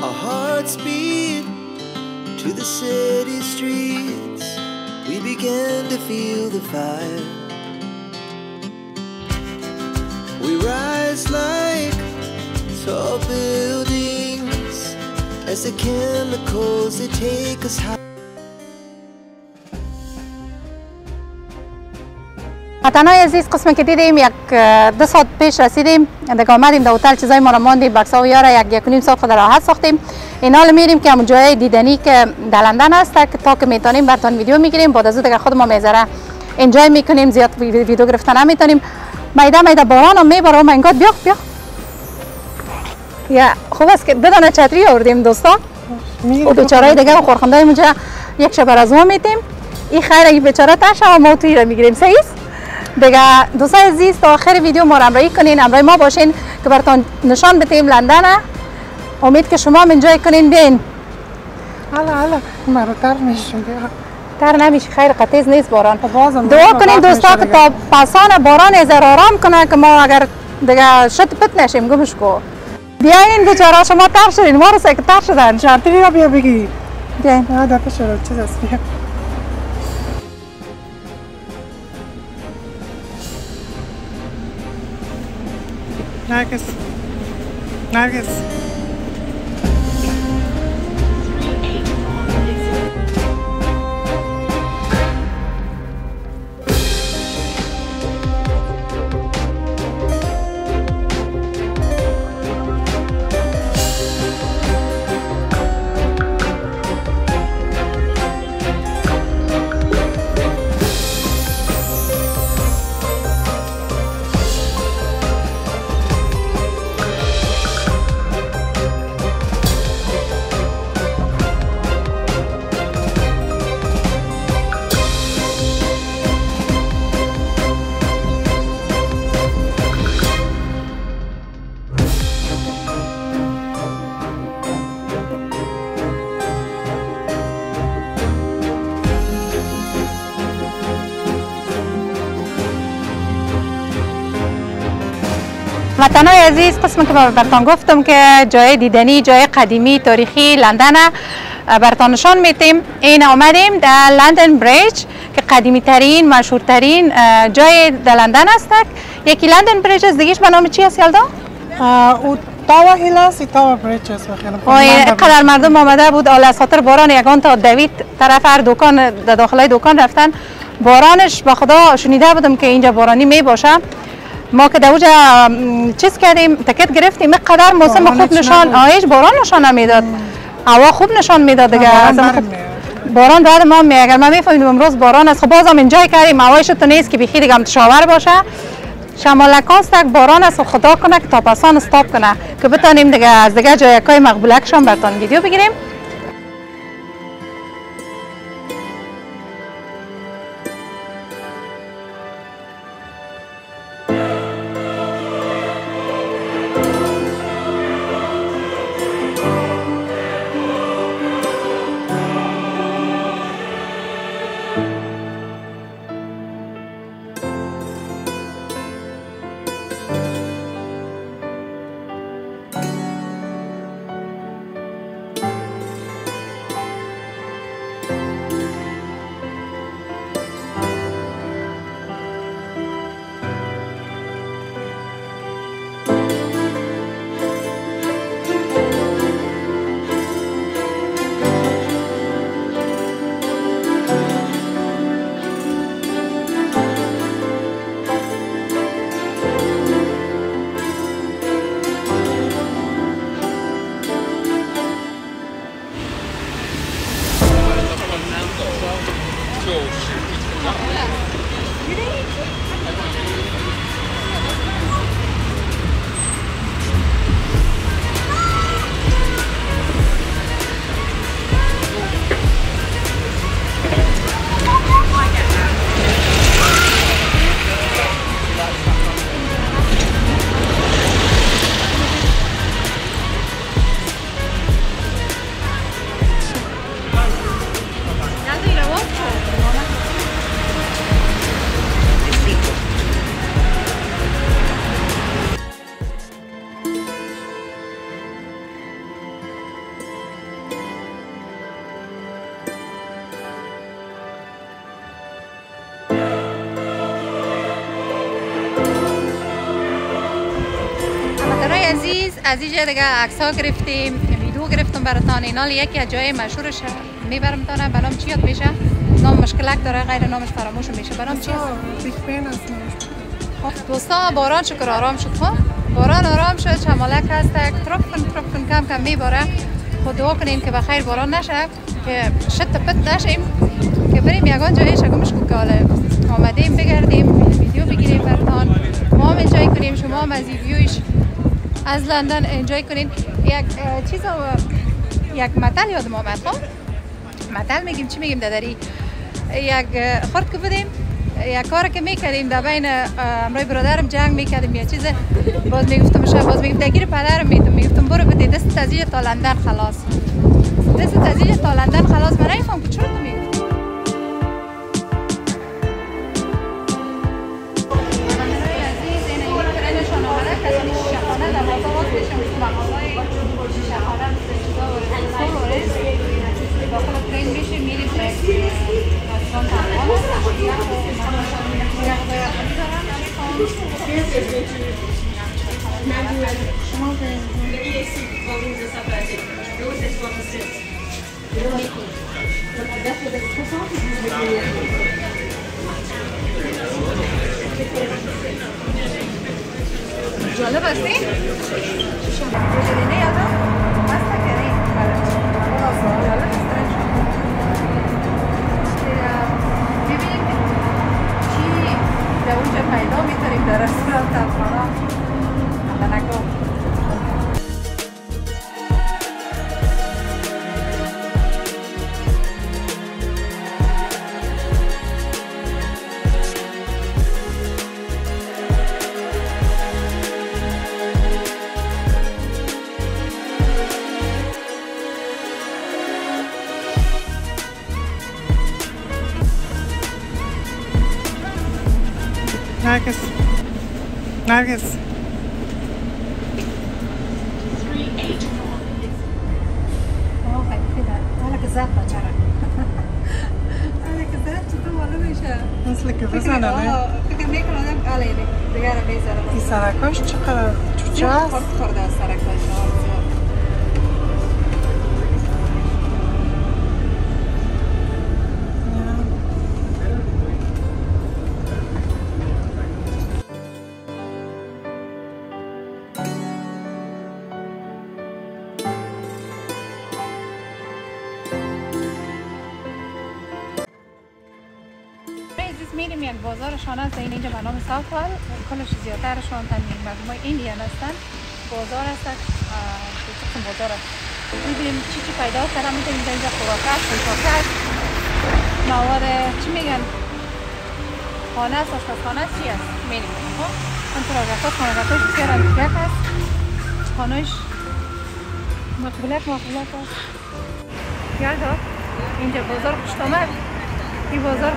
Our hearts beat to the city streets. We began to feel the fire. We rise like tall buildings as the chemicals they take us high. وطنای عزیز، قسمی که دیدیم یک 2 ساعت پیش رسیدیم دیگه، آمدیم در هتل، چیزای ما را ماندیم، بکسا و یارا یک و نیم ساعت خود راحت ساختیم. این حال میریم که همون جای دیدنی که در لندن هست که تا که میتونیم براتون ویدیو میگیریم، بعد از اون دیگه خود ما میذاره انجای میکنیم، زیاد ویدیو گرفتن نمیتونیم. میده باران هم میباره. من گفت بیا یا خوب است که بدون چتری آوردیم دوستا. و بیچاره دیگه خورخنده اونجا یک شب از ما میتیم. این خیر اگه بیچاره تاش و ما توی را میگیریم. صحیح است دیگه. دوستای عزیز تا آخر ویدیو ما را همراهی کنین، همراه ما باشین که براتون نشان بدیم لندن. امید که شما هم انجای کنین. بین حالا مرا تر میشم. تر نمیشه، خیر قطعیز نیست باران. دعا کنین دوستا که تا پسان باران از آرام کنه که ما اگر دیگه شد پت نشیم. گمش کو بیاین بیچاره شما تر شدین، ما رو سه که تر شدن. شرطی را بیا بگی. بیاین دفعه شد چیز است. بیا نرگس وطنای عزیز، قسمی که براتون گفتم که جای دیدنی، جای قدیمی تاریخی لندن براتون نشان میدیم. این آمدیم در لندن بریج که قدیمی ترین مشهورترین جای در لندن است. یکی لندن بریج است، دیگهش به نام چی است یلدا؟ او تاوا هیل است، تاوا بریج است. اینقدر مردم آمده بود، حالا از خاطر باران یگان تا دوید طرف هر دکان در داخل دکان رفتن. بارانش به خدا شنیده بودم که اینجا بارانی می باشه. ما که دوجا چیز کردیم، تکت گرفتیم، اینقدر موسم خوب نشان، آیش باران نشان نمیداد، هوا خوب نشان میداد دیگه. باران بعد ما اگر ما میفهمیدم امروز باران است، خب بازم انجای کردیم. هوایش تو نیست که بخیر دیگه متشاور باشه. شمالکاست تک باران است و خدا کنه که تا پسان استاپ کنه که بتونیم دیگه از دیگه جایکای مقبولکشان براتون ویدیو بگیریم. از اینجا دیگه عکس‌ها گرفتیم، ویدیو گرفتم براتون. اینا یکی از جای مشهورش میبرمتونه. به نام چی یاد میشه؟ نام مشکلک داره، غیر نامش فراموش میشه. به نام چی است؟ بیگ بن است نامش. دوستان باران شکر آرام شد. خب باران آرام شد، چمالک هست، ترکن کم کم میباره. خود دعا کنیم که بخیر باران نشه، که شت پت نشیم، که بریم یگان جایی شگمش کو که حالا آمدیم بگردیم، ویدیو بگیریم براتون، ما هم انجای کنیم، شما هم از این ویویش از لندن انجای کنین. یک متل یادم آمد. خب متل میگیم چی میگیم دادری؟ یک خورد که بودیم، یک کار که میکردیم در بین امروی برادرم جنگ میکردیم یا چیزه، باز میگفتم باز میگم دگیر پدرم میگفتم برو بده دست تزیج تا لندن خلاص، دست تزیج تا لندن خلاص. من نمیفهم که چرا تو میگفتی جالب هستی؟ نه یادم هسته کریم جالب هسترن ببینیم چی در اونجا پیدا میتونیم در رستوران افغانا لنگو. Nergis. مثل که بزنه نه؟ فکر میکنم آدم آلیه دیگه رو بیزاره. این سرکاش چقدر چوچه هست؟ خورده از سرکاش میریم یک بازارشان هست این اینجا به نام ساوتوال، کلش زیادترشان تنین مردمای ایندیان هستن. بازار هست، قسم بازار هست. میبینیم چی پیدا کردن. میتونیم اینجا خوراک هست، پوشاک هست، مواد چی میگن خانه هست، آشپزخانه هست، چی هست میریم. خب کنترالگاه هست، خانه‌گاه‌هاش بسیار انتیک هست، خانه‌اش مقبولک هست. یادا اینجا بازار خوشت آمد. این بازار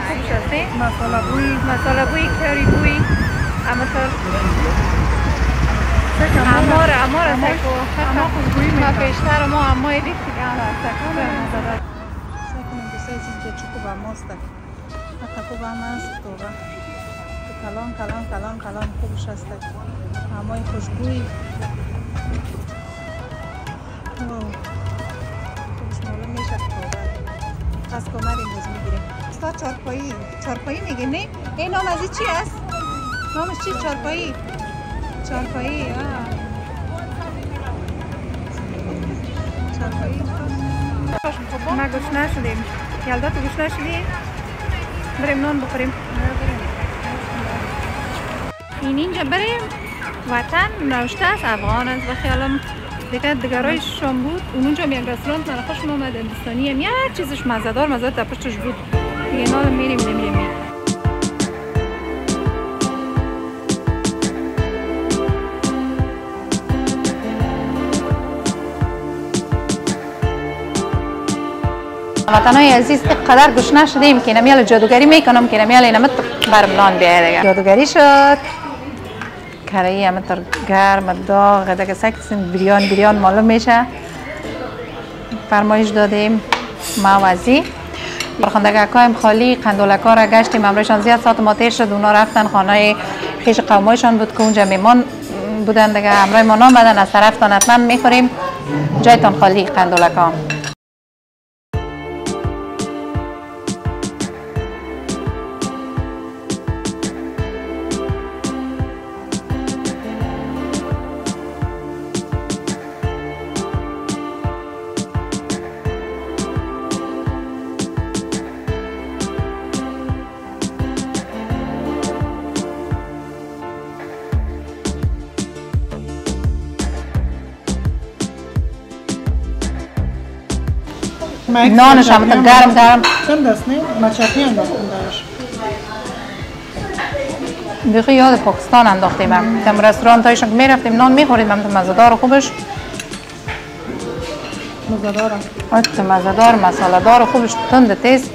خوب شده. مساله بوی کاری بوی امطور امار سکو ما پیشتر ما امای دید که سکو سکنم دوستای اینجا چکو با ماست حتی خوب هم هست توبه کلان خوبش هست امای خوشبوی خوبش معلوم میشه توبه از کمر این روز میگیریم. استا چارپایی میگیم نه؟ این نام از این چی هست؟ نامش چی؟ چارپایی ما گوش نشدیم. یلدا تو گوش نشدی؟ بریم نان بخوریم. اینجا بریم وطن نوشته است افغان است و خیالم دیگرای شام بود. اونجا هم یک رستوران من خوشم اومد هندوستانی هم یک چیزش مزه‌دار در پشتش بود. دیگه اینا میریم نمیریم. وطنای عزیز اینقدر گشنه شدیم که نمیال جادوگری میکنم که نمیال اینمت برملان بیاید دیگه. جادوگری شد. کرایی همینطور گرم داغ دیگه سکتسین بریان معلوم میشه. فرمایش دادیم موازی برخوندگاکایم خالی قندولکا را گشتیم. امروزشان زیاد ساعت ما تیر شد. اونا رفتن خانه خیش قومایشان بود که اونجا میمان بودن دیگه همراه ما نامدن از طرفتان حتما میخوریم جایتان خالی قندولکا. نانش هم گرم چند دست نه؟ ما چطنی انداختم دارش دیگه یاد پاکستان انداختیم هم رستوران هایشون که میرفتیم نان میخوریم هم مزه‌دار خوبش مزه‌دارم مزه‌دار مساله دار خوبش تند تیز بس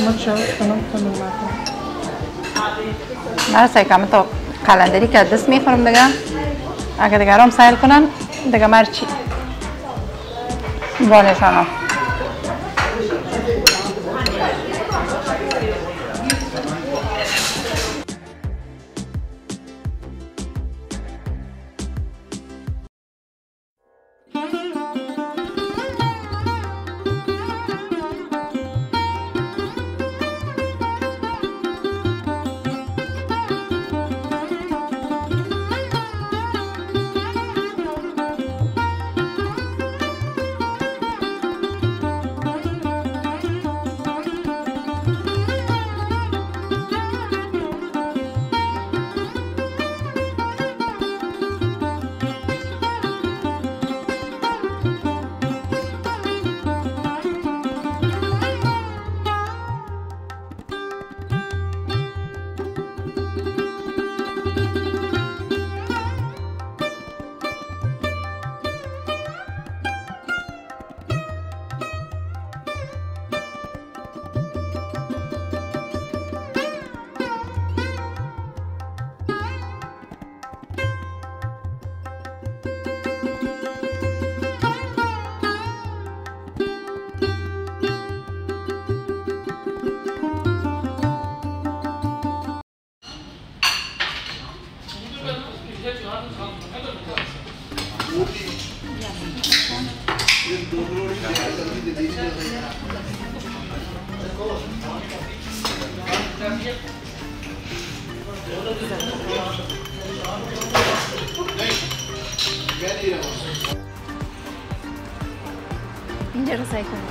ما چه کنم تند مردم مرسه که تا قلندری که دست میخورم دیگه اگه دیگرام سیل کنن دیگه مرچی بانشانا اینجا رو سعی کنید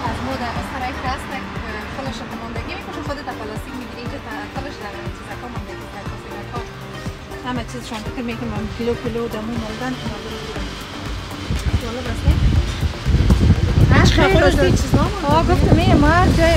از مود از سرای کلاستک خلش ماندگی میکنه خودت پلاستیک میگیری اینجا خلش در چیزا که ماندگی کرد همه چیزشون فکر میکنم کیلو دمو مالدن که جالب است نه خیلی چیزا گفتم ما جای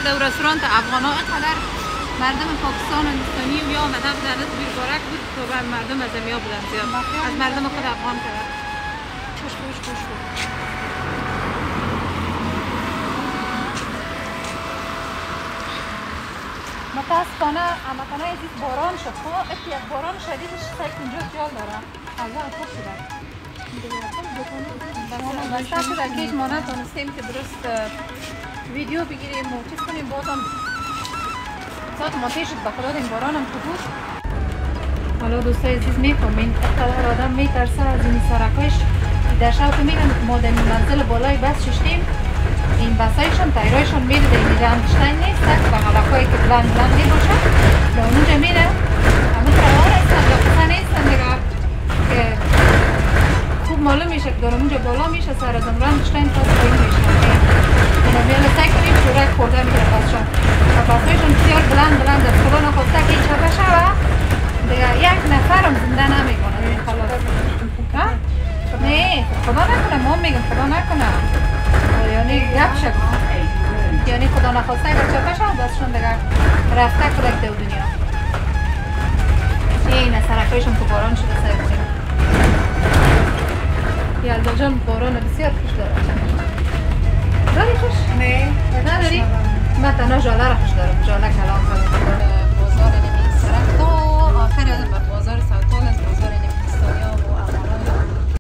در رستوران افغانا اینقدر مردم پاکستان و هندوستانی و یا آمده بودن از بیربارک بود تا مردم از امیا بودن زیاد از مردم خود افغان طرف خوش متاسفانه امکانه عزیز باران شد یک باران شدیدش سایت اینجا جال داره الله خوب شده بسته شده که هیچ ما نتونستیم که درست ویدیو بگیریم و چیز کنیم بازم ساعت منتهی شد بخدا این باران هم بود حالا دوستای عزیز میفهمین اقتدار آدم میترسه از این سرکایش در شب که میگن ما در منزل بالای بس ششتیم این بسایشان تایرایشان میره در این رنگشتن نیست و غلقایی که بلند میباشن در اونجا میره همه تروار هستن یا قصه نیستن دیگه که خوب معلوم میشه که در اونجا بالا میشه سر از رنگشتن تا پایین میشه میاله سعی کنیم شورک خورده میره بسشان و بسایشان بسیار بلند از خدا نخواسته که این چپه شوه دیگه یک نفرم زنده نمیکنه خلاص نه خدا نکنه ما میگم خدا نکنه یعنی گپ شد یعنی خدا نخواسته بچه پشم بازشون دیگه رفته کلک دو دنیا اینه سرکایشم که باران شده سر بودیم یلدا جان باران بسیار خوش داره داری خوش؟ نه نداری؟ من تنها جاله را خوش دارم جاله کلام کنم